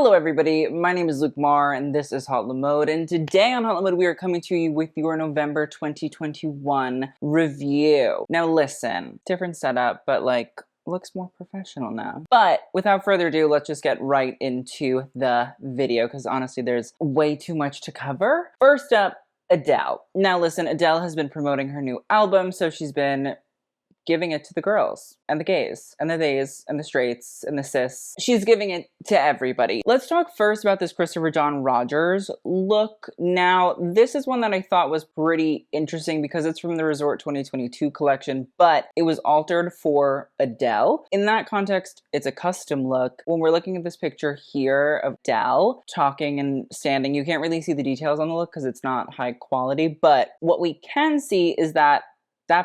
Hello everybody, my name is Luke Marr and this is Hot Mode, and today on Hot Mode we are coming to you with your November 2021 review. Now listen, different setup, but like looks more professional now. But without further ado, let's just get right into the video because honestly there's way too much to cover. First up, Adele. Now listen, Adele has been promoting her new album, so she's been giving it to the girls and the gays and the theys and the straights and the cis. She's giving it to everybody. Let's talk first about this Christopher John Rogers look. Now, this is one that I thought was pretty interesting because it's from the Resort 2022 collection, but it was altered for Adele. In that context, it's a custom look. When we're looking at this picture here of Adele talking and standing, you can't really see the details on the look because it's not high quality, but what we can see is that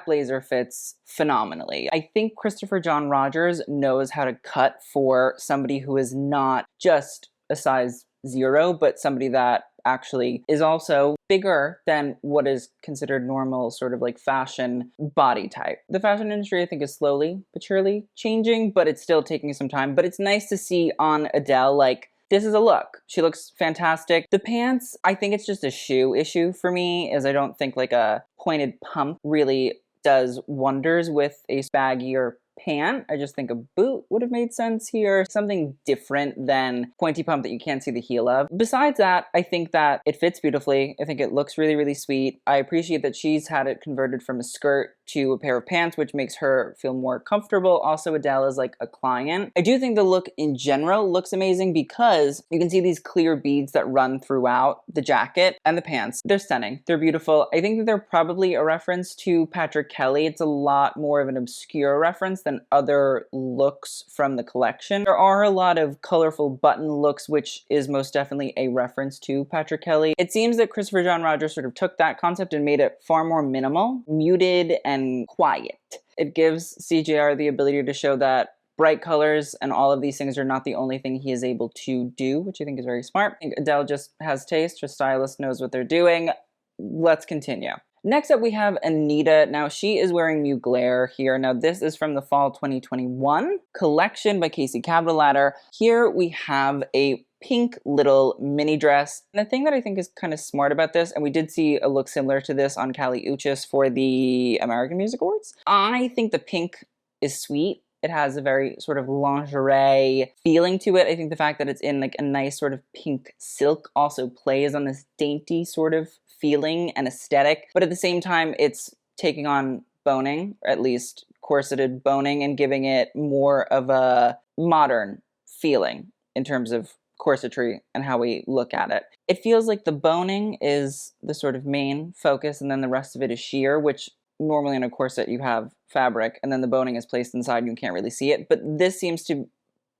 blazer fits phenomenally. I think Christopher John Rogers knows how to cut for somebody who is not just a size 0, but somebody that actually is also bigger than what is considered normal sort of like fashion body type. The fashion industry I think is slowly but surely changing, but it's still taking some time. But it's nice to see on Adele, like, this is a look. She looks fantastic. The pants, I think it's just a shoe issue for me, as I don't think like a pointed pump really does wonders with a baggier pant. I just think a boot would have made sense here. Something different than pointy pump that you can't see the heel of. Besides that, I think that it fits beautifully. I think it looks really, really sweet. I appreciate that she's had it converted from a skirt to a pair of pants, which makes her feel more comfortable. Also, Adele is like a client. I do think the look in general looks amazing because you can see these clear beads that run throughout the jacket and the pants. They're stunning. They're beautiful. I think that they're probably a reference to Patrick Kelly. It's a lot more of an obscure reference than other looks from the collection. There are a lot of colorful button looks, which is most definitely a reference to Patrick Kelly. It seems that Christopher John Rogers sort of took that concept and made it far more minimal, muted, and quiet. It gives CJR the ability to show that bright colors and all of these things are not the only thing he is able to do, which I think is very smart. I think Adele just has taste. Her stylist knows what they're doing. Let's continue. Next up, we have Anitta. Now, she is wearing Mugler here. Now, this is from the Fall 2021 collection by Casey Capital Ladder. Here we have a pink little mini dress. And the thing that I think is kind of smart about this, and we did see a look similar to this on Kali Uchis for the American Music Awards. I think the pink is sweet. It has a very sort of lingerie feeling to it. I think the fact that it's in like a nice sort of pink silk also plays on this dainty sort of feeling and aesthetic. But at the same time, it's taking on boning, or at least corseted boning, and giving it more of a modern feeling in terms of corsetry and how we look at it. It feels like the boning is the sort of main focus and then the rest of it is sheer, which normally in a corset you have fabric and then the boning is placed inside and you can't really see it. But this seems to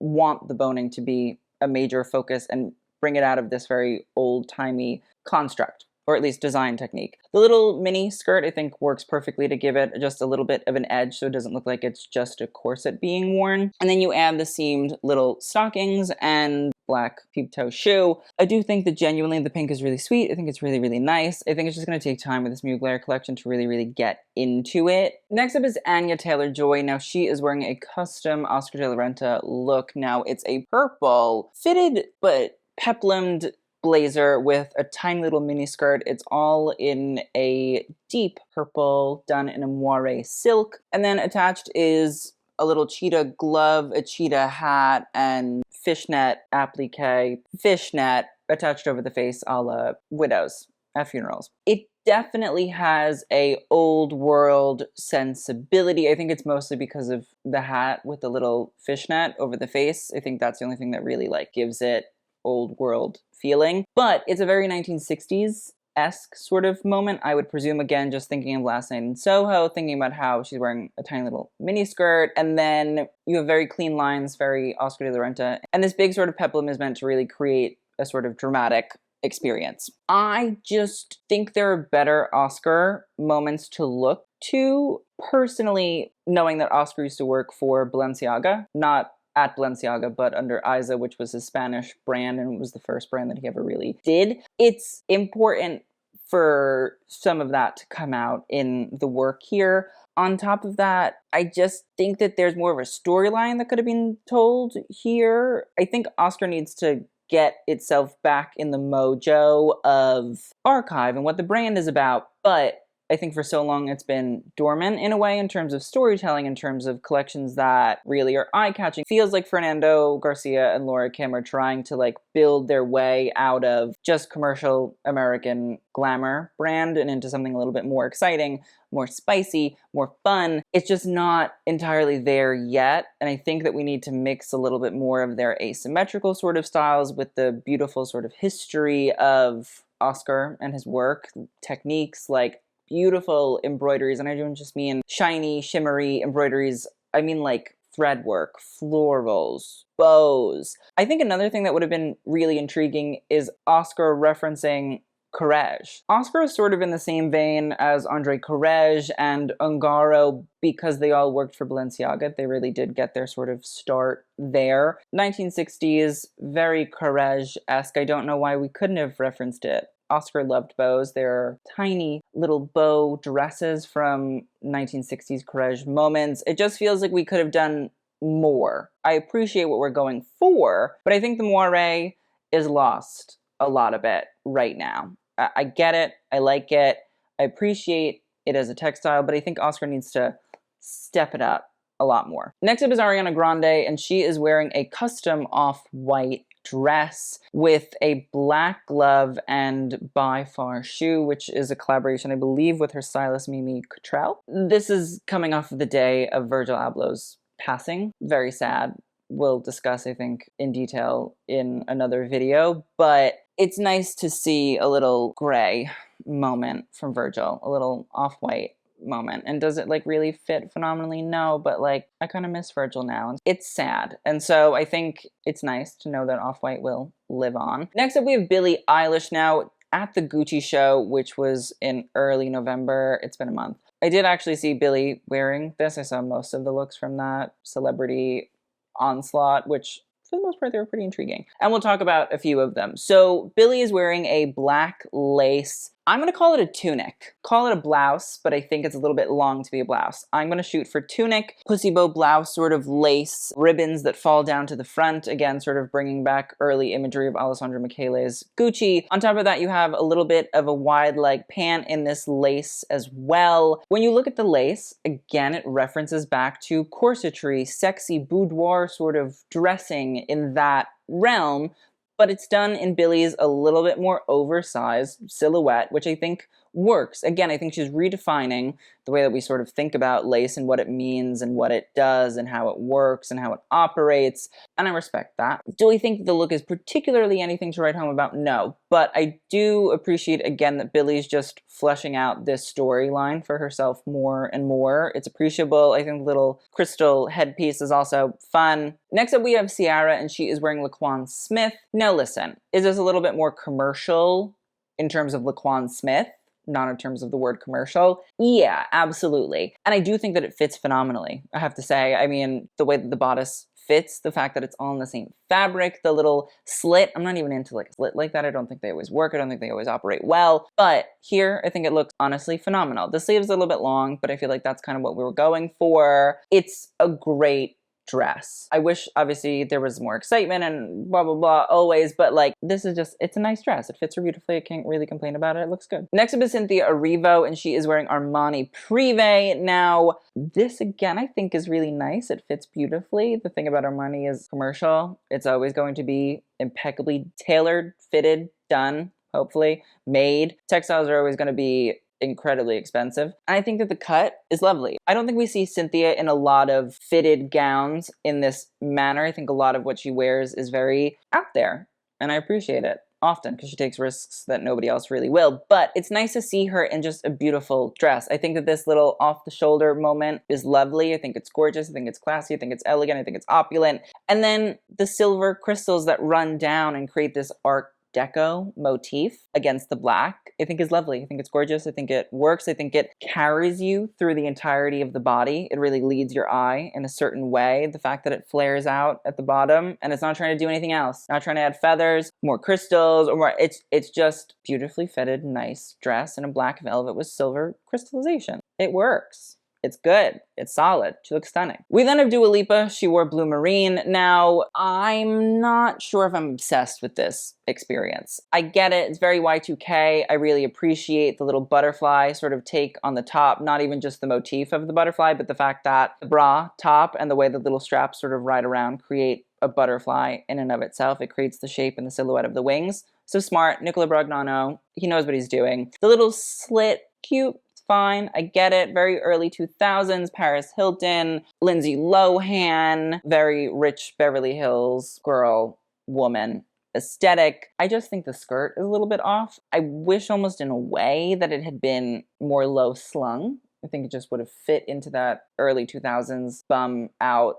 want the boning to be a major focus and bring it out of this very old-timey construct, or at least design technique. The little mini skirt I think works perfectly to give it just a little bit of an edge so it doesn't look like it's just a corset being worn. And then you add the seamed little stockings and black peep-toe shoe. I do think that genuinely the pink is really sweet. I think it's really, really nice. I think it's just going to take time with this Mugler collection to really, really get into it. Next up is Anya Taylor-Joy. Now she is wearing a custom Oscar de la Renta look. Now it's a purple fitted but peplumed blazer with a tiny little mini skirt. It's all in a deep purple done in a moire silk. And then attached is a little cheetah glove, a cheetah hat, and fishnet applique, fishnet attached over the face a la widows at funerals. It definitely has a old world sensibility. I think it's mostly because of the hat with the little fishnet over the face. I think that's the only thing that really like gives it old world feeling. But it's a very 1960s-esque sort of moment, I would presume. Again, just thinking of Last Night in Soho, thinking about how she's wearing a tiny little mini skirt, and then you have very clean lines, very Oscar de la Renta. And this big sort of peplum is meant to really create a sort of dramatic experience. I just think there are better Oscar moments to look to. Personally, knowing that Oscar used to work for Balenciaga, not at Balenciaga, but under Isa, which was his Spanish brand, and it was the first brand that he ever really did. It's important for some of that to come out in the work here. On top of that, I just think that there's more of a storyline that could have been told here. I think Oscar needs to get itself back in the mojo of archive and what the brand is about, but I think for so long it's been dormant in a way in terms of storytelling, in terms of collections that really are eye-catching. Feels like Fernando Garcia and Laura Kim are trying to like build their way out of just commercial American glamour brand and into something a little bit more exciting, more spicy, more fun. It's just not entirely there yet. And I think that we need to mix a little bit more of their asymmetrical sort of styles with the beautiful sort of history of Oscar and his work, techniques like beautiful embroideries, and I don't just mean shiny, shimmery embroideries. I mean like thread work, florals, bows. I think another thing that would have been really intriguing is Oscar referencing Courrèges. Oscar is sort of in the same vein as Andre Courrèges and Ungaro because they all worked for Balenciaga. They really did get their sort of start there. 1960s, very Courrèges-esque. I don't know why we couldn't have referenced it. Oscar loved bows. They're tiny little bow dresses from 1960s Courrèges moments. It just feels like we could have done more. I appreciate what we're going for, but I think the moire is lost a lot of it right now. I get it. I like it. I appreciate it as a textile, but I think Oscar needs to step it up a lot more. Next up is Ariana Grande, and she is wearing a custom off-white dress with a black glove and by far shoe, which is a collaboration, I believe, with her stylist Mimi Cottrell. This is coming off of the day of Virgil Abloh's passing. Very sad. We'll discuss, I think, in detail in another video, but it's nice to see a little gray moment from Virgil, a little off-white moment. And does it like really fit phenomenally? No, but like I kind of miss Virgil now. It's sad. And so I think it's nice to know that Off-White will live on. Next up we have Billie Eilish now at the Gucci show, which was in early November. It's been a month. I did actually see Billie wearing this. I saw most of the looks from that celebrity onslaught, which for the most part, they were pretty intriguing. And we'll talk about a few of them. So Billie is wearing a black lace, I'm going to call it a tunic. Call it a blouse, but I think it's a little bit long to be a blouse. I'm going to shoot for tunic, pussy bow blouse, sort of lace ribbons that fall down to the front. Again, sort of bringing back early imagery of Alessandro Michele's Gucci. On top of that, you have a little bit of a wide leg pant in this lace as well. When you look at the lace, again, it references back to corsetry, sexy boudoir sort of dressing in that realm. But it's done in Billie's a little bit more oversized silhouette, which I think works. Again, I think she's redefining the way that we sort of think about lace and what it means and what it does and how it works and how it operates. And I respect that. Do I think the look is particularly anything to write home about? No. But I do appreciate, again, that Billie's just fleshing out this storyline for herself more and more. It's appreciable. I think the little crystal headpiece is also fun. Next up, we have Ciara, and she is wearing Laquan Smith. Now listen, is this a little bit more commercial in terms of Laquan Smith? Not in terms of the word commercial. Yeah, absolutely. And I do think that it fits phenomenally, I have to say. I mean, the way that the bodice fits, the fact that it's all in the same fabric, the little slit. I'm not even into like a slit like that. I don't think they always work. I don't think they always operate well. But here, I think it looks honestly phenomenal. The sleeve's a little bit long, but I feel like that's kind of what we were going for. It's a great dress. I wish, obviously, there was more excitement and blah, blah, blah, always, but like, this is just, it's a nice dress. It fits her beautifully. I can't really complain about it. It looks good. Next up is Cynthia Arrivo, and she is wearing Armani Privé. Now, this again, I think is really nice. It fits beautifully. The thing about Armani is commercial. It's always going to be impeccably tailored, fitted, done, hopefully, made. Textiles are always going to be incredibly expensive. And I think that the cut is lovely. I don't think we see Cynthia in a lot of fitted gowns in this manner. I think a lot of what she wears is very out there, and I appreciate it often because she takes risks that nobody else really will. But it's nice to see her in just a beautiful dress. I think that this little off-the-shoulder moment is lovely. I think it's gorgeous. I think it's classy. I think it's elegant. I think it's opulent. And then the silver crystals that run down and create this Art Deco motif against the black, I think is lovely. I think it's gorgeous. I think it works. I think it carries you through the entirety of the body. It really leads your eye in a certain way. The fact that it flares out at the bottom and it's not trying to do anything else. Not trying to add feathers, more crystals, or more. It's just beautifully fitted, nice dress in a black velvet with silver crystallization. It works. It's good. It's solid. She looks stunning. We then have Dua Lipa. She wore blue marine. Now, I'm not sure if I'm obsessed with this experience. I get it. It's very Y2K. I really appreciate the little butterfly sort of take on the top. Not even just the motif of the butterfly, but the fact that the bra top and the way the little straps sort of ride around create a butterfly in and of itself. It creates the shape and the silhouette of the wings. So smart. Nicole Brognano. He knows what he's doing. The little slit, cute. Fine, I get it. Very early 2000s, Paris Hilton, Lindsay Lohan, very rich Beverly Hills girl, woman aesthetic. I just think the skirt is a little bit off. I wish almost in a way that it had been more low slung. I think it just would have fit into that early 2000s bum out,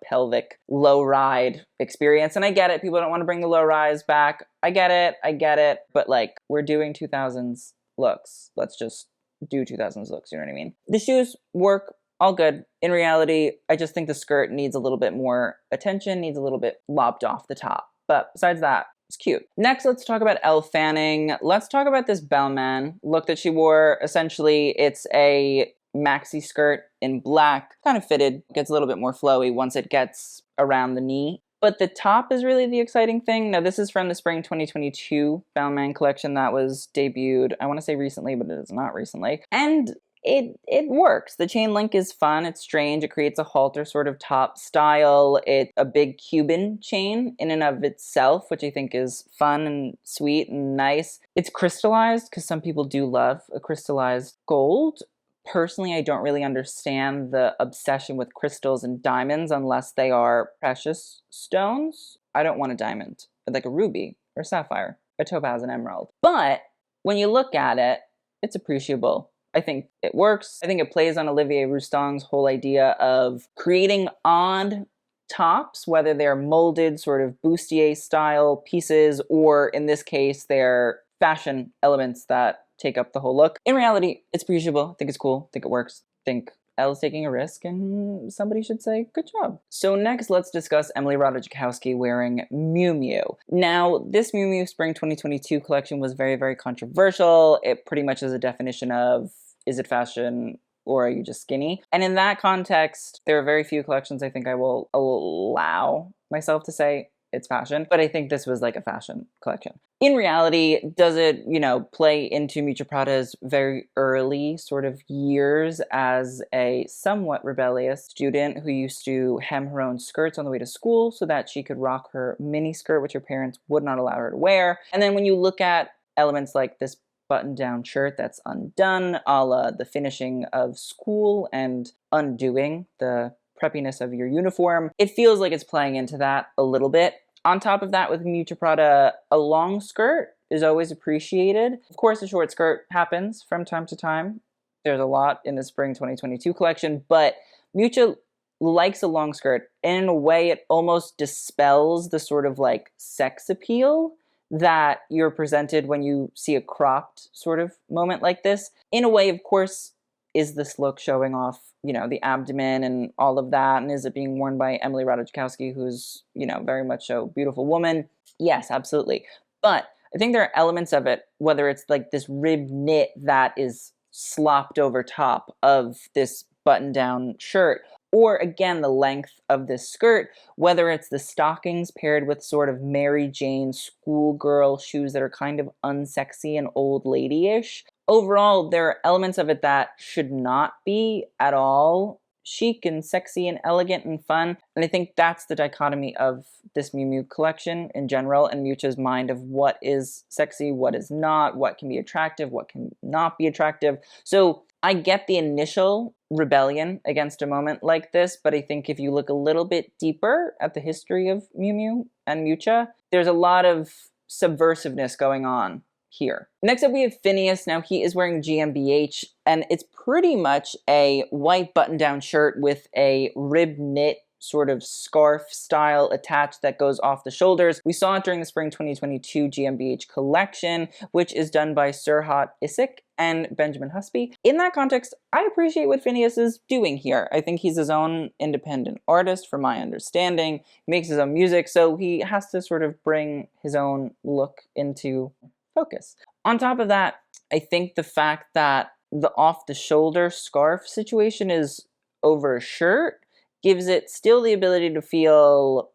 pelvic low ride experience. And I get it. People don't want to bring the low rise back. I get it. But like, we're doing 2000s looks. Let's just do 2000s looks, you know what I mean? The shoes work, all good. In reality, I just think the skirt needs a little bit more attention, needs a little bit lopped off the top. But besides that, it's cute. Next, let's talk about Elle Fanning. Let's talk about this Bellman look that she wore. Essentially, it's a maxi skirt in black, kind of fitted, gets a little bit more flowy once it gets around the knee. But the top is really the exciting thing. Now, this is from the spring 2022 Balmain collection that was debuted, I want to say recently, but it is not recently. And it works. The chain link is fun. It's strange. It creates a halter sort of top style. It's a big Cuban chain in and of itself, which I think is fun and sweet and nice. It's crystallized because some people do love a crystallized gold. Personally, I don't really understand the obsession with crystals and diamonds unless they are precious stones. I don't want a diamond, but like a ruby or sapphire, a topaz and emerald. But when you look at it, it's appreciable. I think it works. I think it plays on Olivier Roustang's whole idea of creating odd tops, whether they're molded sort of bustier style pieces, or in this case, they're fashion elements that take up the whole look. In reality, it's appreciable. I think it's cool. I think it works. I think Elle's taking a risk and somebody should say, good job. So next, let's discuss Emily Ratajkowski wearing Miu Miu. Now, this Miu Miu Spring 2022 collection was very, very controversial. It pretty much is a definition of, is it fashion or are you just skinny? And in that context, there are very few collections I think I will allow myself to say it's fashion, but I think this was like a fashion collection. In reality, does it, play into Miuccia Prada's very early sort of years as a somewhat rebellious student who used to hem her own skirts on the way to school so that she could rock her mini skirt, which her parents would not allow her to wear. And then when you look at elements like this button-down shirt that's undone, a la the finishing of school and undoing the preppiness of your uniform, it feels like it's playing into that a little bit. On top of that, with Miuccia Prada, a long skirt is always appreciated. Of course, a short skirt happens from time to time. There's a lot in the spring 2022 collection, but Miuccia likes a long skirt. And in a way, it almost dispels the sort of like sex appeal that you're presented when you see a cropped sort of moment like this. In a way, of course, is this look showing off, the abdomen and all of that? And is it being worn by Emily Ratajkowski, who's, very much a beautiful woman? Yes, absolutely. But I think there are elements of it, whether it's like this rib knit that is slopped over top of this button-down shirt, or again, the length of this skirt, whether it's the stockings paired with sort of Mary Jane schoolgirl shoes that are kind of unsexy and old lady-ish. Overall, there are elements of it that should not be at all chic and sexy and elegant and fun. And I think that's the dichotomy of this Miu Miu collection in general, and Miuccia's mind of what is sexy, what is not, what can be attractive, what can not be attractive. So I get the initial rebellion against a moment like this, but I think if you look a little bit deeper at the history of Miu Miu and Miuccia, there's a lot of subversiveness going on here. Next up, we have Phineas. Now, he is wearing GmbH, and it's pretty much a white button-down shirt with a rib knit sort of scarf style attached that goes off the shoulders. We saw it during the spring 2022 GmbH collection, which is done by Serhat Isik and Benjamin Husby. In that context, I appreciate what Phineas is doing here. I think he's his own independent artist, from my understanding. He makes his own music, so he has to sort of bring his own look into focus. On top of that, I think the fact that the off-the-shoulder scarf situation is over a shirt gives it still the ability to feel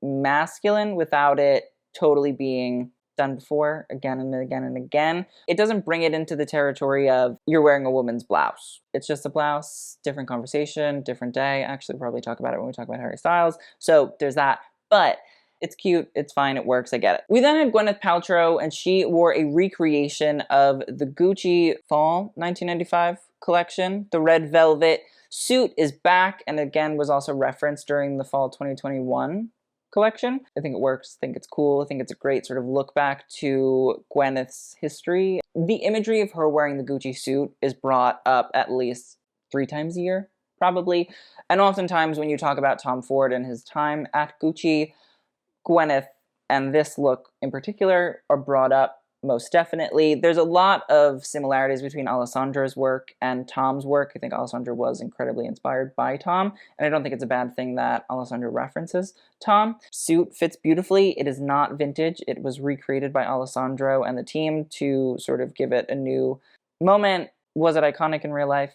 masculine without it totally being done before again and again and again. It doesn't bring it into the territory of you're wearing a woman's blouse. It's just a blouse, different conversation, different day. Actually, we'll probably talk about it when we talk about Harry Styles. So there's that. But it's cute, it's fine, it works, I get it. We then had Gwyneth Paltrow, and she wore a recreation of the Gucci Fall 1995 collection. The red velvet suit is back, and again was also referenced during the Fall 2021 collection. I think it works, I think it's cool, I think it's a great sort of look back to Gwyneth's history. The imagery of her wearing the Gucci suit is brought up at least 3 times a year, probably. And oftentimes when you talk about Tom Ford and his time at Gucci, Gwyneth and this look in particular are brought up most definitely. There's a lot of similarities between Alessandra's work and Tom's work. I think Alessandra was incredibly inspired by Tom, and I don't think it's a bad thing that Alessandra references Tom. Suit fits beautifully. It is not vintage. It was recreated by Alessandro and the team to sort of give it a new moment. Was it iconic in real life?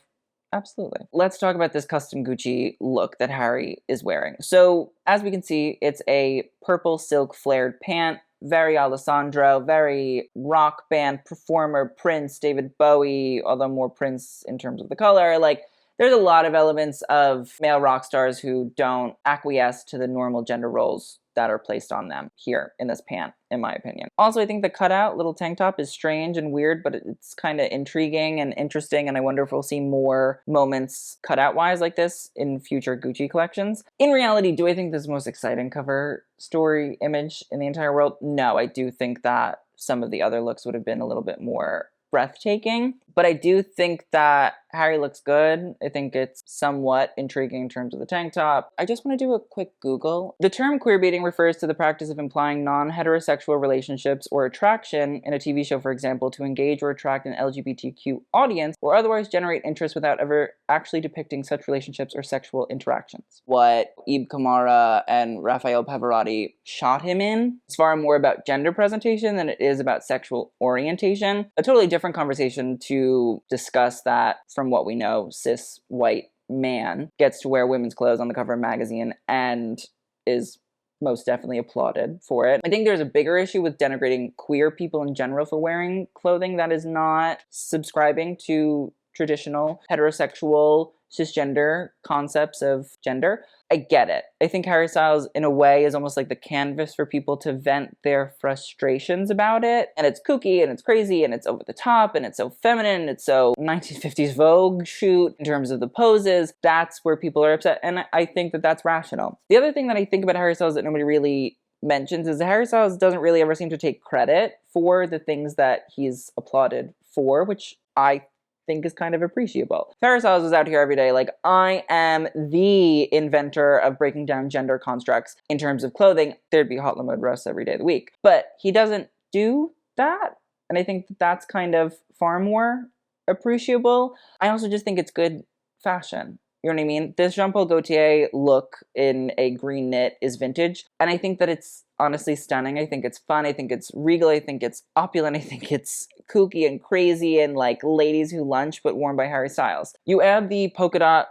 Absolutely. Let's talk about this custom Gucci look that Harry is wearing. So as we can see, it's a purple silk flared pant, very Alessandro, very rock band performer, Prince, David Bowie, although more Prince in terms of the color. Like, there's a lot of elements of male rock stars who don't acquiesce to the normal gender roles that are placed on them here in this pant, in my opinion. Also, I think the cutout little tank top is strange and weird, but it's kind of intriguing and interesting, and I wonder if we'll see more moments cutout-wise like this in future Gucci collections. In reality, do I think this is the most exciting cover story image in the entire world? No, I do think that some of the other looks would have been a little bit more breathtaking, but I do think that Harry looks good. I think it's somewhat intriguing in terms of the tank top. I just want to do a quick Google. The term queerbaiting refers to the practice of implying non-heterosexual relationships or attraction in a TV show, for example, to engage or attract an LGBTQ audience or otherwise generate interest without ever actually depicting such relationships or sexual interactions. What Ibn Kamara and Raphael Pavarotti shot him in is far more about gender presentation than it is about sexual orientation. A totally different conversation to discuss that from what we know, cis white man gets to wear women's clothes on the cover of a magazine and is most definitely applauded for it. I think there's a bigger issue with denigrating queer people in general for wearing clothing that is not subscribing to traditional heterosexual cisgender concepts of gender. I get it. I think Harry Styles, in a way, is almost like the canvas for people to vent their frustrations about it. And it's kooky, and it's crazy, and it's over the top, and it's so feminine, and it's so 1950s Vogue shoot in terms of the poses. That's where people are upset, and I think that that's rational. The other thing that I think about Harry Styles that nobody really mentions is that Harry Styles doesn't really ever seem to take credit for the things that he's applauded for, which I think is kind of appreciable. Harry Styles is out here every day like, I am the inventor of breaking down gender constructs in terms of clothing. There'd be hot limo roasts every day of the week. But he doesn't do that, and I think that that's kind of far more appreciable. I also just think it's good fashion. You know what I mean? This Jean-Paul Gaultier look in a green knit is vintage, and I think that it's honestly stunning. I think it's fun. I think it's regal. I think it's opulent. I think it's kooky and crazy and like ladies who lunch, but worn by Harry Styles. You add the polka dot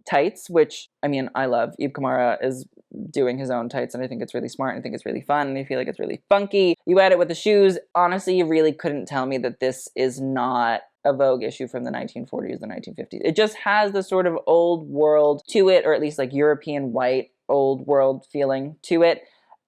tights, which, I mean, I love. Ibn Kamara is doing his own tights, and I think it's really smart, and I think it's really fun, and I feel like it's really funky. You add it with the shoes. Honestly, you really couldn't tell me that this is not a Vogue issue from the 1940s, the 1950s. It just has the sort of old world to it, or at least like European white old world feeling to it.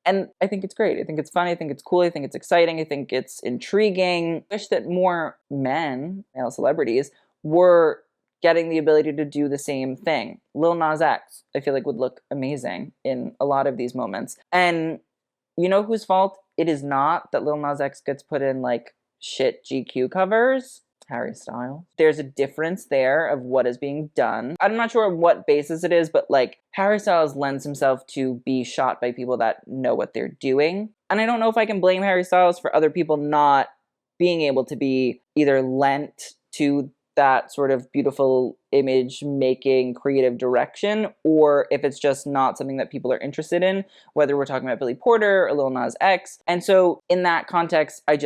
And I think it's great. I think it's funny. I think it's cool. I think it's exciting. I think it's intriguing. I wish that more men, male celebrities, were getting the ability to do the same thing. Lil Nas X, I feel like, would look amazing in a lot of these moments. And you know whose fault it is not that Lil Nas X gets put in like shit GQ covers? Harry Styles. There's a difference there of what is being done. I'm not sure on what basis it is, but like Harry Styles lends himself to be shot by people that know what they're doing. And I don't know if I can blame Harry Styles for other people not being able to be either lent to that sort of beautiful image making creative direction, or if it's just not something that people are interested in, whether we're talking about Billy Porter or Lil Nas X. And so in that context, I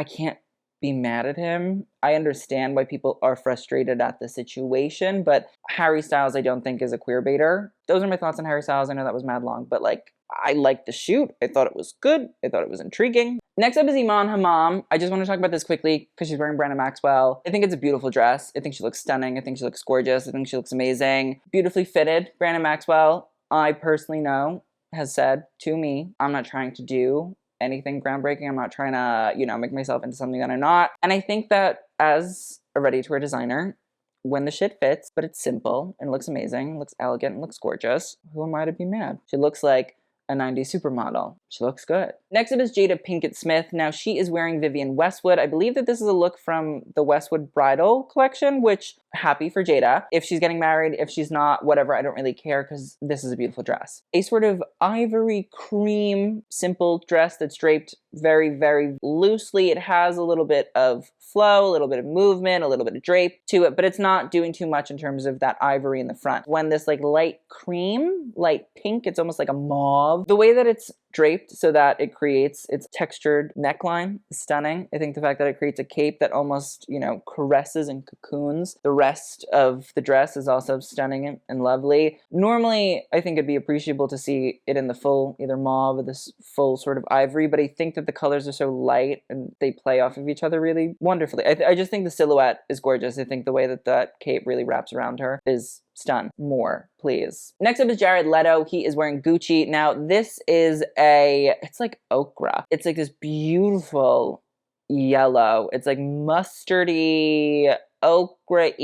can't be mad at him. I understand why people are frustrated at the situation, but Harry Styles I don't think is a queer baiter. Those are my thoughts on Harry Styles. I know that was mad long, but like, I liked the shoot. I thought it was good. I thought it was intriguing. Next up is Iman Hammam. I just want to talk about this quickly because she's wearing Brandon Maxwell. I think it's a beautiful dress. I think she looks stunning. I think she looks gorgeous. I think she looks amazing. Beautifully fitted. Brandon Maxwell, I personally know, has said to me, I'm not trying to do anything groundbreaking. I'm not trying to, you know, make myself into something that I'm not. And I think that as a ready-to-wear designer, when the shit fits, but it's simple and looks amazing, looks elegant and looks gorgeous, who am I to be mad? She looks like a 90s supermodel. She looks good. Next up is Jada Pinkett Smith. Now she is wearing Vivienne Westwood. I believe that this is a look from the Westwood Bridal collection, which happy for Jada. If she's getting married, if she's not, whatever, I don't really care because this is a beautiful dress. A sort of ivory cream, simple dress that's draped very, very loosely. It has a little bit of flow, a little bit of movement, a little bit of drape to it, but it's not doing too much in terms of that ivory in the front. When this like light cream, light pink, it's almost like a mauve. The way that it's draped so that it creates its textured neckline is stunning. I think the fact that it creates a cape that almost, you know, caresses and cocoons the rest of the dress is also stunning and lovely. Normally, I think it'd be appreciable to see it in the full either mauve or this full sort of ivory, but I think that the colors are so light and they play off of each other really wonderfully. I just think the silhouette is gorgeous. I think the way that that cape really wraps around her is stun. More, please. Next up is Jared Leto. He is wearing Gucci. Now, this is it's like ochre. It's like this beautiful yellow. It's like mustardy, ochre-y.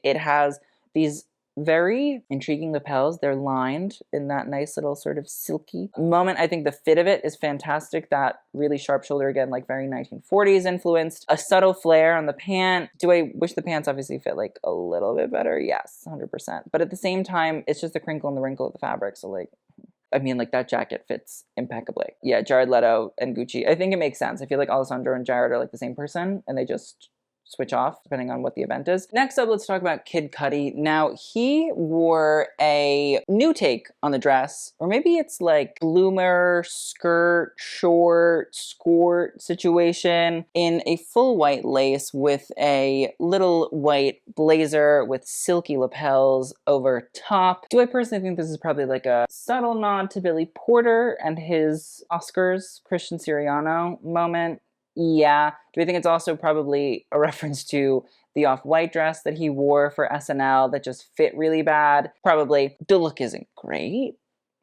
It has these very intriguing lapels. They're lined in that nice little sort of silky moment. I think the fit of it is fantastic. That really sharp shoulder, again, like very 1940s influenced. A subtle flare on the pant. Do I wish the pants obviously fit like a little bit better? Yes, 100%. But at the same time, it's just the crinkle and the wrinkle of the fabric. So like, I mean, like that jacket fits impeccably. Yeah, Jared Leto and Gucci. I think it makes sense. I feel like Alessandro and Jared are like the same person and they just switch off depending on what the event is. Next up, let's talk about Kid Cudi. Now, he wore a new take on the dress, or maybe it's like bloomer, skirt, short, skirt situation in a full white lace with a little white blazer with silky lapels over top. Do I personally think this is probably like a subtle nod to Billy Porter and his Oscars Christian Siriano moment? Yeah. Do I think it's also probably a reference to the off-white dress that he wore for SNL that just fit really bad? Probably. The look isn't great,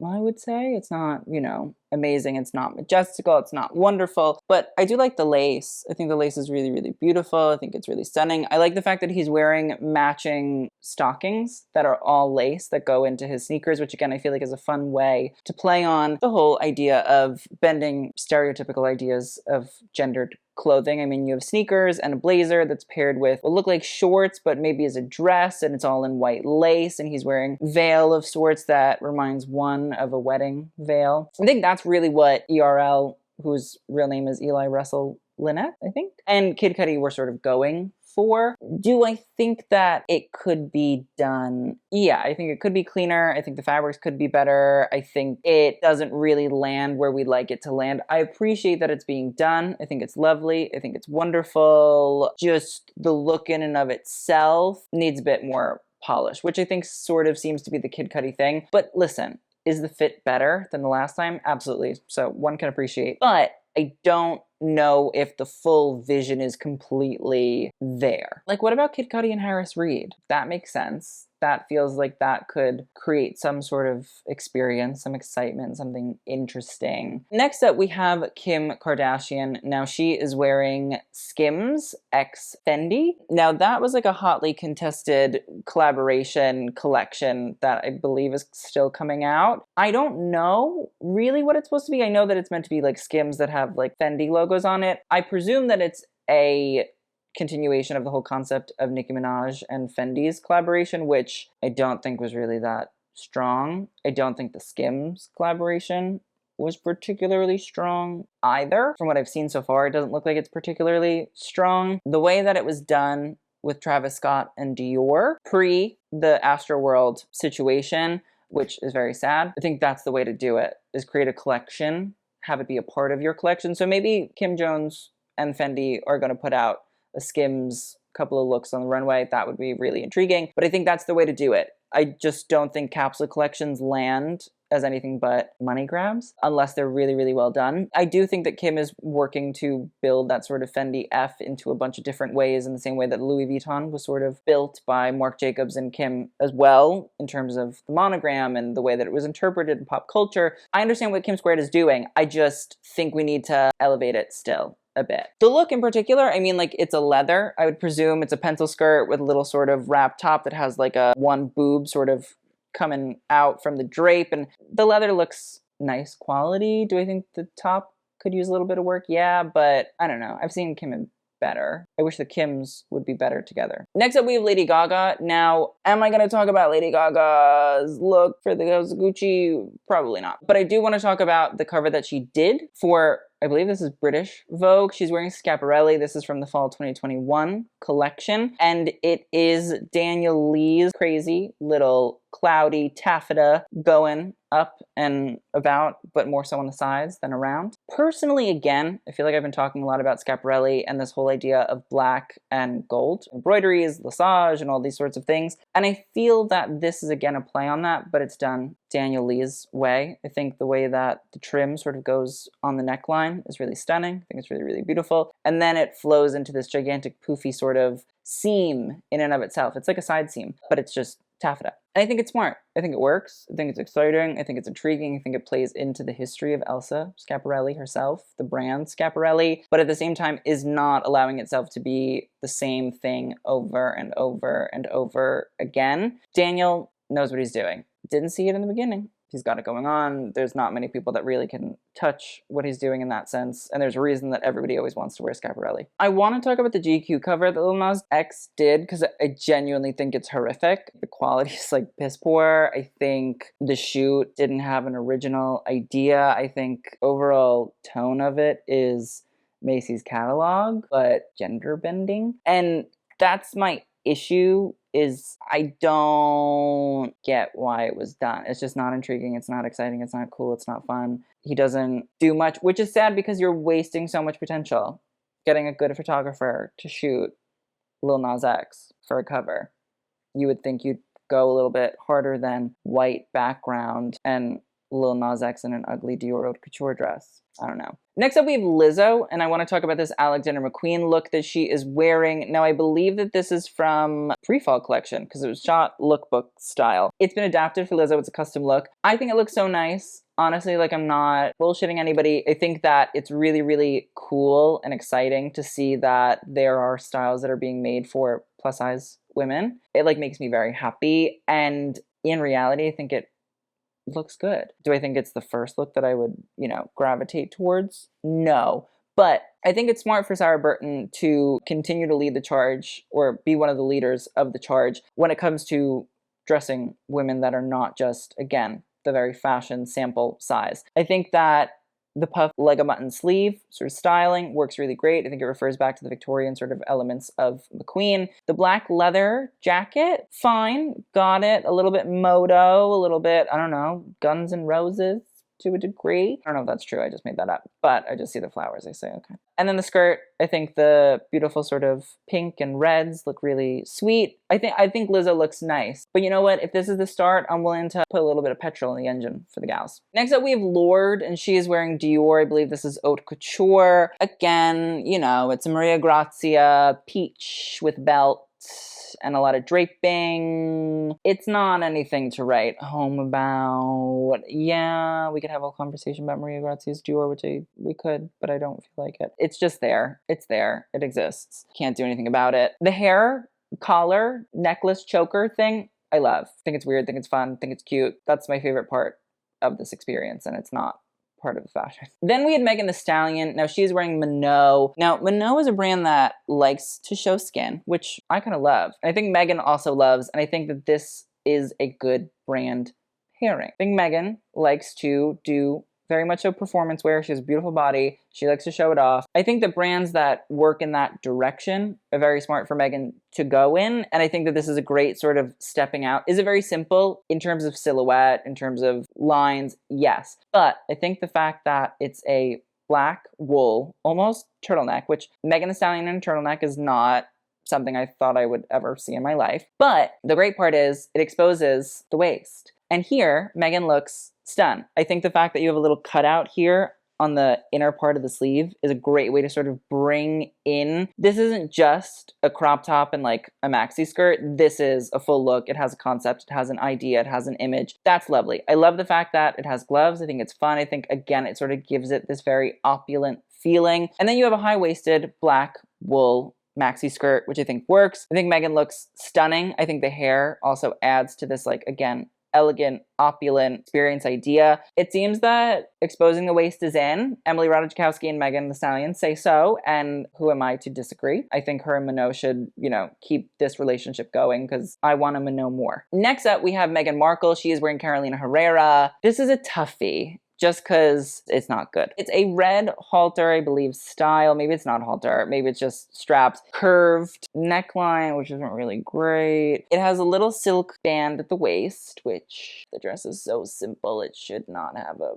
I would say. It's not, you know, amazing. It's not majestical. It's not wonderful. But I do like the lace. I think the lace is really, really beautiful. I think it's really stunning. I like the fact that he's wearing matching stockings that are all lace that go into his sneakers, which again, I feel like is a fun way to play on the whole idea of bending stereotypical ideas of gendered clothing. I mean, you have sneakers and a blazer that's paired with what look like shorts, but maybe as a dress, and it's all in white lace, and he's wearing veil of sorts that reminds one of a wedding veil. I think that's really what ERL, whose real name is Eli Russell Lynette, I think, and Kid Cudi were sort of going for. Do I think that it could be done? Yeah, I think it could be cleaner. I think the fabrics could be better. I think it doesn't really land where we'd like it to land. I appreciate that it's being done. I think it's lovely. I think it's wonderful. Just the look in and of itself needs a bit more polish, which I think sort of seems to be the Kid Cudi thing. But listen, is the fit better than the last time? Absolutely. So one can appreciate. But I don't know if the full vision is completely there. Like, what about Kid Cudi and Harris Reed? That makes sense. That feels like that could create some sort of experience, some excitement, something interesting. Next up, we have Kim Kardashian. Now, she is wearing Skims x Fendi. Now, that was like a hotly contested collaboration collection that I believe is still coming out. I don't know really what it's supposed to be. I know that it's meant to be like Skims that have like Fendi logos on it. I presume that it's a continuation of the whole concept of Nicki Minaj and Fendi's collaboration, which I don't think was really that strong. I don't think the Skims collaboration was particularly strong either. From what I've seen so far, it doesn't look like it's particularly strong. The way that it was done with Travis Scott and Dior pre the Astroworld situation, which is very sad, I think that's the way to do it, is create a collection, have it be a part of your collection. So maybe Kim Jones and Fendi are going to put out a Skims couple of looks on the runway, that would be really intriguing. But I think that's the way to do it. I just don't think capsule collections land as anything but money grabs unless they're really, really well done. I do think that Kim is working to build that sort of Fendi F into a bunch of different ways, in the same way that Louis Vuitton was sort of built by Marc Jacobs and Kim as well, in terms of the monogram and the way that it was interpreted in pop culture. I understand what Kim Squared is doing. I just think we need to elevate it still a bit. The look in particular, I mean, like, it's a leather. I would presume it's a pencil skirt with a little sort of wrap top that has like a one boob sort of coming out from the drape, and the leather looks nice quality. Do I think the top could use a little bit of work? Yeah, but I don't know. I've seen Kim in better. I wish the Kims would be better together. Next up, we have Lady Gaga. Now, am I going to talk about Lady Gaga's look for the Gucci? Probably not. But I do want to talk about the cover that she did for, I believe this is British Vogue. She's wearing Schiaparelli. This is from the fall 2021 collection. And it is Daniel Lee's crazy little cloudy taffeta going up and about, but more so on the sides than around. Personally, again, I feel like I've been talking a lot about Schiaparelli and this whole idea of black and gold embroideries, lissage, and all these sorts of things. And I feel that this is again a play on that, but it's done Daniel Lee's way. I think the way that the trim sort of goes on the neckline is really stunning. I think it's really, really beautiful. And then it flows into this gigantic poofy sort of seam in and of itself. It's like a side seam, but it's just taffeta. And I think it's smart. I think it works. I think it's exciting. I think it's intriguing. I think it plays into the history of Elsa Schiaparelli herself, the brand Schiaparelli, but at the same time is not allowing itself to be the same thing over and over and over again. Daniel knows what he's doing. Didn't see it in the beginning. He's got it going on. There's not many people that really can touch what he's doing in that sense. And there's a reason that everybody always wants to wear Schiaparelli. I want to talk about the GQ cover that Lil Nas X did, because I genuinely think it's horrific. The quality is like piss poor. I think the shoot didn't have an original idea. I think overall tone of it is Macy's catalog, but gender bending. And that's my issue, is I don't get why it was done. It's just not intriguing. It's not exciting. It's not cool. It's not fun. He doesn't do much, which is sad because you're wasting so much potential getting a good photographer to shoot Lil Nas X for a cover. You would think you'd go a little bit harder than white background and Lil Nas X in an ugly Dior Haute Couture dress. I don't know. Next up, we have Lizzo, and I want to talk about this Alexander McQueen look that she is wearing. Now, I believe that this is from pre-fall collection because it was shot lookbook style. It's been adapted for Lizzo. It's a custom look. I think it looks so nice. Honestly, like, I'm not bullshitting anybody. I think that it's really, really cool and exciting to see that there are styles that are being made for plus size women. It like makes me very happy. And in reality, I think it looks good. Do I think it's the first look that I would, gravitate towards? No. But I think it's smart for Sarah Burton to continue to lead the charge, or be one of the leaders of the charge, when it comes to dressing women that are not just, again, the very fashion sample size. I think that the puff leg of mutton sleeve sort of styling works really great. I think it refers back to the Victorian sort of elements of McQueen. The black leather jacket, fine, got it. A little bit moto, a little bit, I don't know, Guns N' Roses to a degree. I don't know if that's true, I just made that up, but I just see the flowers, I say, okay. And then the skirt, I think the beautiful sort of pink and reds look really sweet. I think Lizzo looks nice. But you know what? If this is the start, I'm willing to put a little bit of petrol in the engine for the gals. Next up, we have Lorde, and she is wearing Dior. I believe this is Haute Couture. Again, it's a Maria Grazia peach with belt and a lot of draping. It's not anything to write home about. Yeah, we could have a conversation about Maria Grazia's Dior, which we could, but I don't feel like it. It's just there. It's there. It exists. Can't do anything about it. The hair, collar, necklace, choker thing, I love. Think it's weird, think it's fun, think it's cute. That's my favorite part of this experience, and it's not part of the fashion. Then we had Megan Thee Stallion. Now she's wearing Minot. Now Minot is a brand that likes to show skin, which I kind of love. I think Megan also loves, and I think that this is a good brand pairing. I think Megan likes to do very much so performance wear. She has a beautiful body. She likes to show it off. I think the brands that work in that direction are very smart for Megan to go in. And I think that this is a great sort of stepping out. Is it very simple in terms of silhouette, in terms of lines? Yes. But I think the fact that it's a black wool, almost turtleneck, which Megan Thee Stallion in a turtleneck is not something I thought I would ever see in my life. But the great part is it exposes the waist. And here, Megan looks stunned. I think the fact that you have a little cutout here on the inner part of the sleeve is a great way to sort of bring in, this isn't just a crop top and like a maxi skirt. This is a full look. It has a concept. It has an idea. It has an image. That's lovely. I love the fact that it has gloves. I think it's fun. I think, again, it sort of gives it this very opulent feeling. And then you have a high-waisted black wool maxi skirt, which I think works. I think Megan looks stunning. I think the hair also adds to this, like, again, elegant, opulent experience idea. It seems that exposing the waist is in. Emily Ratajkowski and Megan Thee Stallion say so, and who am I to disagree? I think her and Minot should, keep this relationship going because I want to know more. Next up, we have Meghan Markle. She is wearing Carolina Herrera. This is a toughie, just because it's not good. It's a red halter, I believe, style. Maybe it's not halter. Maybe it's just straps. Curved neckline, which isn't really great. It has a little silk band at the waist, which the dress is so simple. It should not have a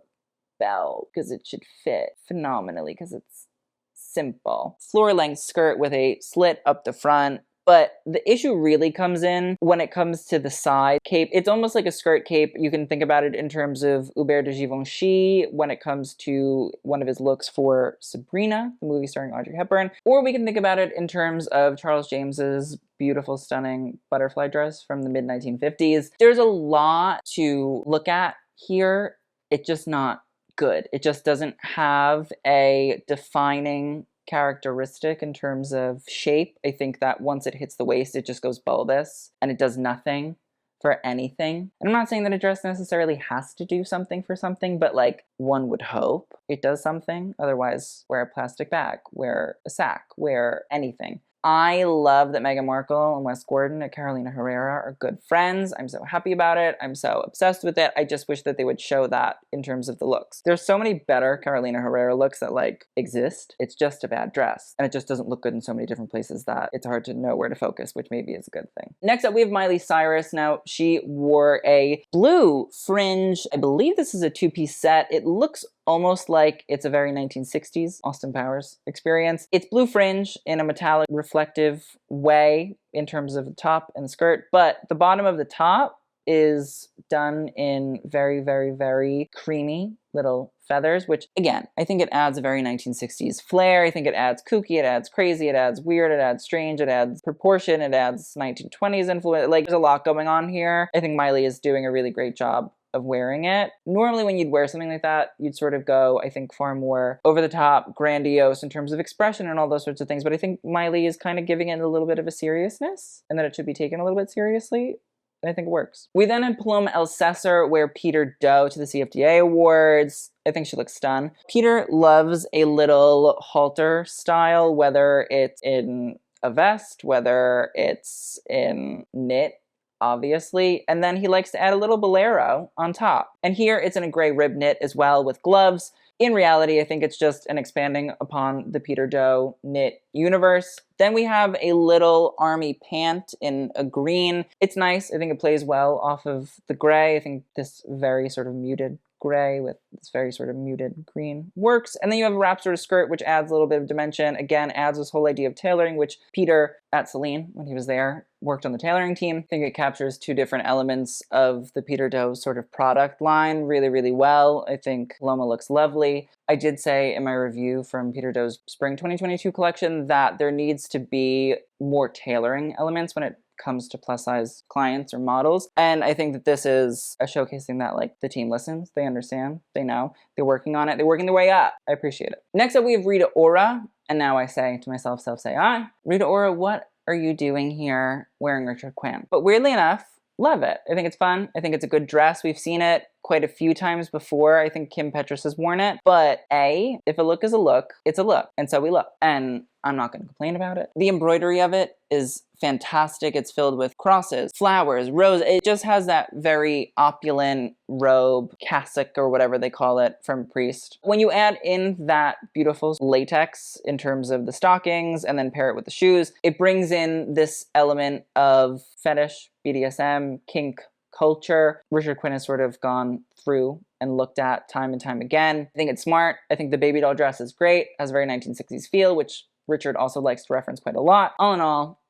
belt because it should fit phenomenally because it's simple. Floor-length skirt with a slit up the front. But the issue really comes in when it comes to the side cape. It's almost like a skirt cape. You can think about it in terms of Hubert de Givenchy when it comes to one of his looks for Sabrina, the movie starring Audrey Hepburn. Or we can think about it in terms of Charles James's beautiful, stunning butterfly dress from the mid-1950s. There's a lot to look at here. It's just not good. It just doesn't have a defining characteristic in terms of shape. I think that once it hits the waist, it just goes bulbous and it does nothing for anything. And I'm not saying that a dress necessarily has to do something for something, but like one would hope it does something. Otherwise, wear a plastic bag, wear a sack, wear anything. I love that Meghan Markle and Wes Gordon at Carolina Herrera are good friends. I'm so happy about it. I'm so obsessed with it. I just wish that they would show that in terms of the looks. There's so many better Carolina Herrera looks that like exist. It's just a bad dress. And it just doesn't look good in so many different places that it's hard to know where to focus, which maybe is a good thing. Next up, we have Miley Cyrus. Now, she wore a blue fringe. I believe this is a two-piece set. It looks almost like it's a very 1960s Austin Powers experience. It's blue fringe in a metallic reflective way in terms of the top and the skirt, but the bottom of the top is done in very, very, very creamy little feathers, which again, I think it adds a very 1960s flair. I think it adds kooky, it adds crazy, it adds weird, it adds strange, it adds proportion, it adds 1920s influence. Like there's a lot going on here. I think Miley is doing a really great job of wearing it. Normally when you'd wear something like that, you'd sort of go, I think, far more over the top, grandiose in terms of expression and all those sorts of things. But I think Miley is kind of giving it a little bit of a seriousness and that it should be taken a little bit seriously. And I think it works. We then had Paloma Elsasser wear Peter Doe to the CFDA Awards. I think she looks stunned. Peter loves a little halter style, whether it's in a vest, whether it's in knit, obviously. And then he likes to add a little bolero on top. And here it's in a gray rib knit as well with gloves. In reality, I think it's just an expanding upon the Peter Doe knit universe. Then we have a little army pant in a green. It's nice. I think it plays well off of the gray. I think this very sort of muted gray with this very sort of muted green works. And then you have a wrap sort of skirt, which adds a little bit of dimension. Again, adds this whole idea of tailoring, which Peter at Celine, when he was there, worked on the tailoring team. I think it captures two different elements of the Peter Doe sort of product line really, really well. I think Paloma looks lovely. I did say in my review from Peter Doe's Spring 2022 collection that there needs to be more tailoring elements when it comes to plus size clients or models. And I think that this is a showcasing that like the team listens, they understand, they know, they're working on it, they're working their way up. I appreciate it. Next up we have Rita Ora. And now I say to myself, say I. Rita Ora, what are you doing here wearing Richard Quinn? But weirdly enough, love it. I think it's fun. I think it's a good dress. We've seen it quite a few times before. I think Kim Petras has worn it. But if a look is a look, it's a look. And so we look. And I'm not going to complain about it. The embroidery of it is fantastic. It's filled with crosses, flowers, roses. It just has that very opulent robe, cassock, or whatever they call it from Priest. When you add in that beautiful latex in terms of the stockings and then pair it with the shoes, it brings in this element of fetish, BDSM, kink culture. Richard Quinn has sort of gone through and looked at time and time again. I think it's smart. I think the baby doll dress is great, has a very 1960s feel, which Richard also likes to reference quite a lot. All in all,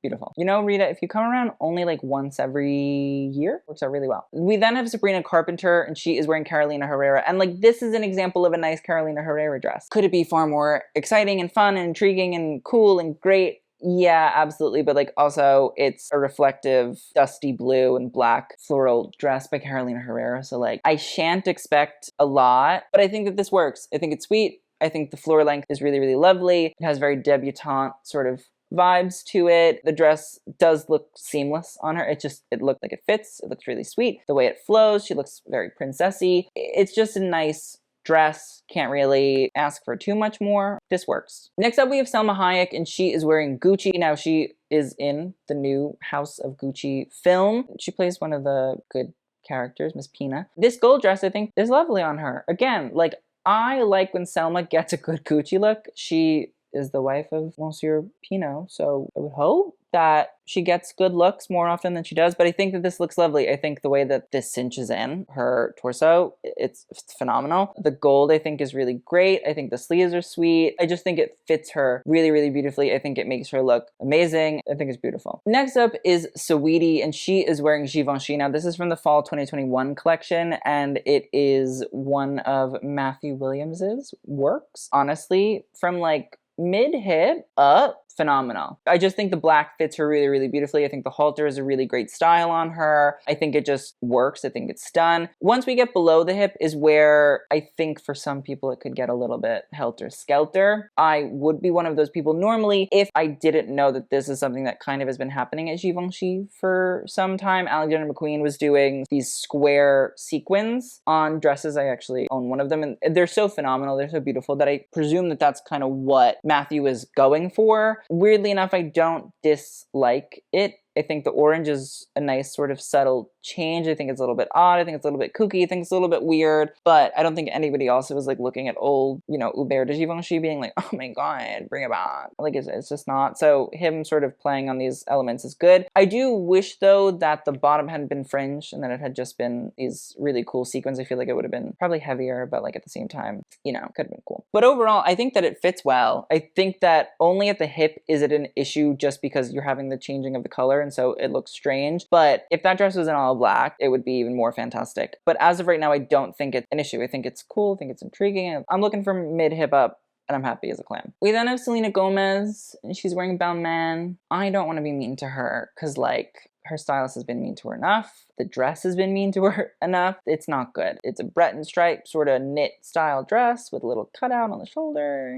beautiful. You know, Rita, if you come around only like once every year, works out really well. We then have Sabrina Carpenter, and she is wearing Carolina Herrera. And like, this is an example of a nice Carolina Herrera dress. Could it be far more exciting and fun and intriguing and cool and great? Yeah, absolutely. But like, also it's a reflective dusty blue and black floral dress by Carolina Herrera. So like, I shan't expect a lot, but I think that this works. I think it's sweet. I think the floor length is really, really lovely. It has very debutante sort of vibes to it. The dress does look seamless on her. It looked like it fits. It looks really sweet. The way it flows, she looks very princessy. It's just a nice dress. Can't really ask for too much more. This works. Next up, we have Salma Hayek, and she is wearing Gucci. Now, she is in the new House of Gucci film. She plays one of the good characters, Miss Pina. This gold dress, I think, is lovely on her. Again, like, I like when Selma gets a good Gucci look. She is the wife of Monsieur Pinot, so I would hope that she gets good looks more often than she does, but I think that this looks lovely. I think the way that this cinches in her torso, it's phenomenal. The gold, I think, is really great. I think the sleeves are sweet. I just think it fits her really, really beautifully. I think it makes her look amazing. I think it's beautiful. Next up is Saweetie, and she is wearing Givenchy. Now, this is from the fall 2021 collection, and it is one of Matthew Williams's works. Honestly, from like mid-hip up, phenomenal. I just think the black fits her really, really beautifully. I think the halter is a really great style on her. I think it just works. I think it's done. Once we get below the hip is where I think for some people it could get a little bit helter-skelter. I would be one of those people normally if I didn't know that this is something that kind of has been happening at Givenchy for some time. Alexander McQueen was doing these square sequins on dresses. I actually own one of them, and they're so phenomenal. They're so beautiful that I presume that that's kind of what Matthew is going for. Weirdly enough, I don't dislike it. I think the orange is a nice sort of subtle change. I think it's a little bit odd. I think it's a little bit kooky. I think it's a little bit weird, but I don't think anybody else was like looking at old, you know, Hubert de Givenchy being like, oh my God, bring it back. Like it's just not. So him sort of playing on these elements is good. I do wish though that the bottom hadn't been fringed and that it had just been these really cool sequins. I feel like it would have been probably heavier, but like at the same time, you know, could have been cool. But overall, I think that it fits well. I think that only at the hip is it an issue just because you're having the changing of the color, and so it looks strange. But if that dress was in all black, it would be even more fantastic. But as of right now, I don't think it's an issue. I think it's cool. I think it's intriguing. I'm looking for mid-hip up, and I'm happy as a clam. We then have Selena Gomez, and she's wearing Balmain. I don't want to be mean to her, because like, her stylist has been mean to her enough. The dress has been mean to her enough. It's not good. It's a Breton stripe sort of knit style dress with a little cutout on the shoulder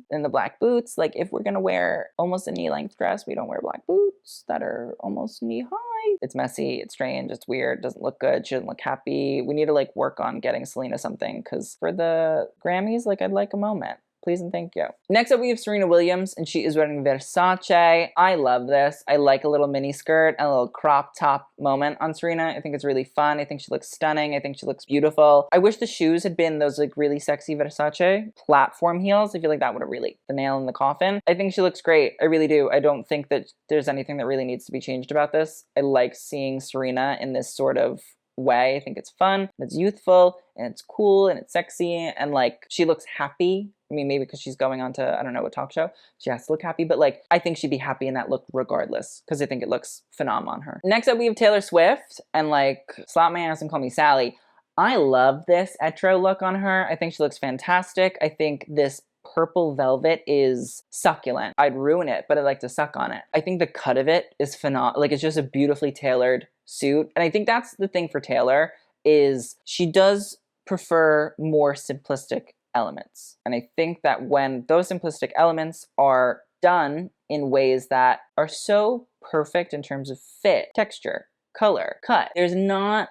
and the black boots. Like, if we're gonna wear almost a knee-length dress, we don't wear black boots that are almost knee-high. It's messy, it's strange, it's weird, doesn't look good, she doesn't look happy. We need to like work on getting Selena something, because for the Grammys, like, I'd like a moment. Please and thank you. Next up, we have Serena Williams, and she is wearing Versace. I love this. I like a little mini skirt, a little crop top moment on Serena. I think it's really fun. I think she looks stunning. I think she looks beautiful. I wish the shoes had been those like really sexy Versace platform heels. I feel like that would have really the nail in the coffin. I think she looks great. I really do. I don't think that there's anything that really needs to be changed about this. I like seeing Serena in this sort of way. I think it's fun, it's youthful, and it's cool, and it's sexy, and like, she looks happy. I mean, maybe because she's going on to, I don't know, what talk show, she has to look happy, but like, I think she'd be happy in that look regardless, because I think it looks phenomenal on her. Next up, we have Taylor Swift, and like, slap my ass and call me Sally. I love this etro look on her. I think she looks fantastic. I think this purple velvet is succulent. I'd ruin it, but I'd like to suck on it. I think the cut of it is phenomenal. Like, it's just a beautifully tailored suit. And I think that's the thing for Taylor, is she does prefer more simplistic elements. And I think that when those simplistic elements are done in ways that are so perfect in terms of fit, texture, color, cut, there's not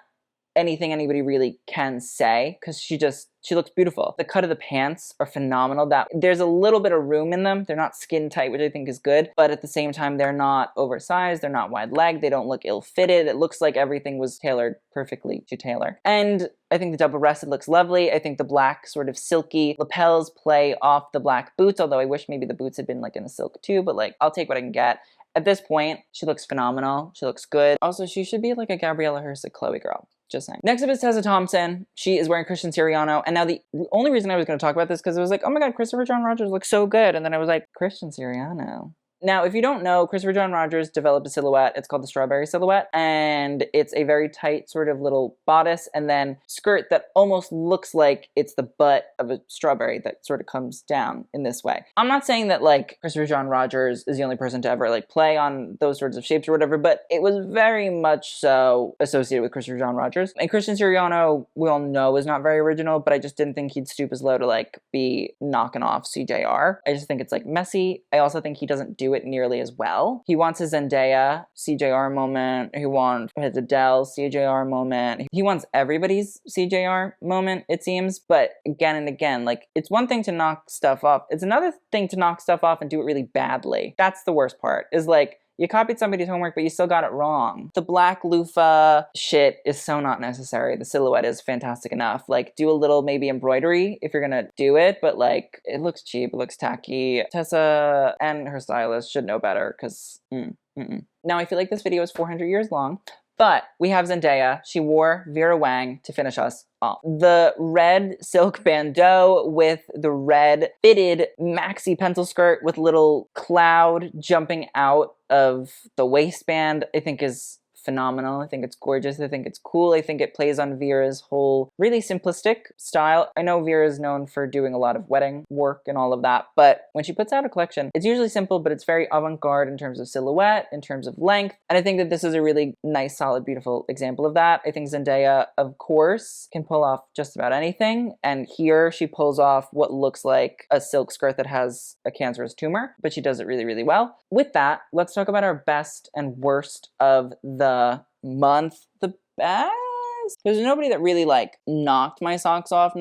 anything anybody really can say, because she looks beautiful. The cut of the pants are phenomenal. That there's a little bit of room in them. They're not skin tight, which I think is good, but at the same time, they're not oversized. They're not wide leg. They don't look ill-fitted. It looks like everything was tailored perfectly to Taylor. And I think the double-breasted looks lovely. I think the black sort of silky lapels play off the black boots, although I wish maybe the boots had been like in a silk too, but like, I'll take what I can get. At this point, she looks phenomenal. She looks good. Also, she should be like a Gabriella Hersik Chloe girl. Just saying. Next up is Tessa Thompson. She is wearing Christian Siriano. And now the only reason I was going to talk about this because it was like, oh my God, Christopher John Rogers looks so good. And then I was like, Christian Siriano. Now, if you don't know, Christopher John Rogers developed a silhouette. It's called the strawberry silhouette. And it's a very tight sort of little bodice and then skirt that almost looks like it's the butt of a strawberry that sort of comes down in this way. I'm not saying that like Christopher John Rogers is the only person to ever like play on those sorts of shapes or whatever, but it was very much so associated with Christopher John Rogers. And Christian Siriano, we all know, is not very original, but I just didn't think he'd stoop as low to like be knocking off CJR. I just think it's like messy. I also think he doesn't do it nearly as well. He wants his Zendaya CJR moment. He wants his Adele CJR moment. He wants everybody's CJR moment, it seems. But again and again, like, it's one thing to knock stuff off. It's another thing to knock stuff off and do it really badly. That's the worst part, is like, you copied somebody's homework, but you still got it wrong. The black loofah shit is so not necessary. The silhouette is fantastic enough. Like, do a little maybe embroidery if you're gonna do it, but like, it looks cheap, it looks tacky. Tessa and her stylist should know better, because Now, I feel like this video is 400 years long, but we have Zendaya. She wore Vera Wang to finish us off. The red silk bandeau with the red fitted maxi pencil skirt with little cloud jumping out of the waistband, I think is phenomenal. I think it's gorgeous. I think it's cool. I think it plays on Vera's whole really simplistic style. I know Vera is known for doing a lot of wedding work and all of that, but when she puts out a collection, it's usually simple, but it's very avant-garde in terms of silhouette, in terms of length. And I think that this is a really nice, solid, beautiful example of that. I think Zendaya, of course, can pull off just about anything. And here she pulls off what looks like a silk skirt that has a cancerous tumor, but she does it really, really well. With that, let's talk about our best and worst of the month. The best? There's nobody that really like knocked my socks off,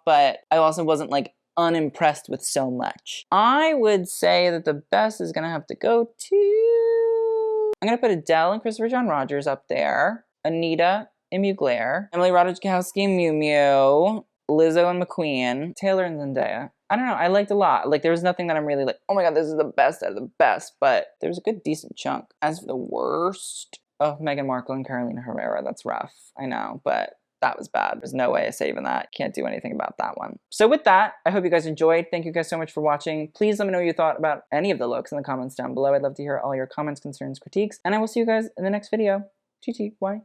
but I also wasn't like unimpressed with so much. I would say that the best is gonna have to go to... I'm gonna put Adele and Christopher John Rogers up there, Anitta and Mugler, Emily Ratajkowski and Miu Miu, Lizzo and McQueen, Taylor and Zendaya. I don't know, I liked a lot. Like, there was nothing that I'm really like, oh my God, this is the best out of the best, but there was a good, decent chunk. As for the worst, oh, Meghan Markle and Carolina Herrera, that's rough. I know, but that was bad. There's no way of saving that. Can't do anything about that one. So with that, I hope you guys enjoyed. Thank you guys so much for watching. Please let me know what you thought about any of the looks in the comments down below. I'd love to hear all your comments, concerns, critiques, and I will see you guys in the next video. GG, bye.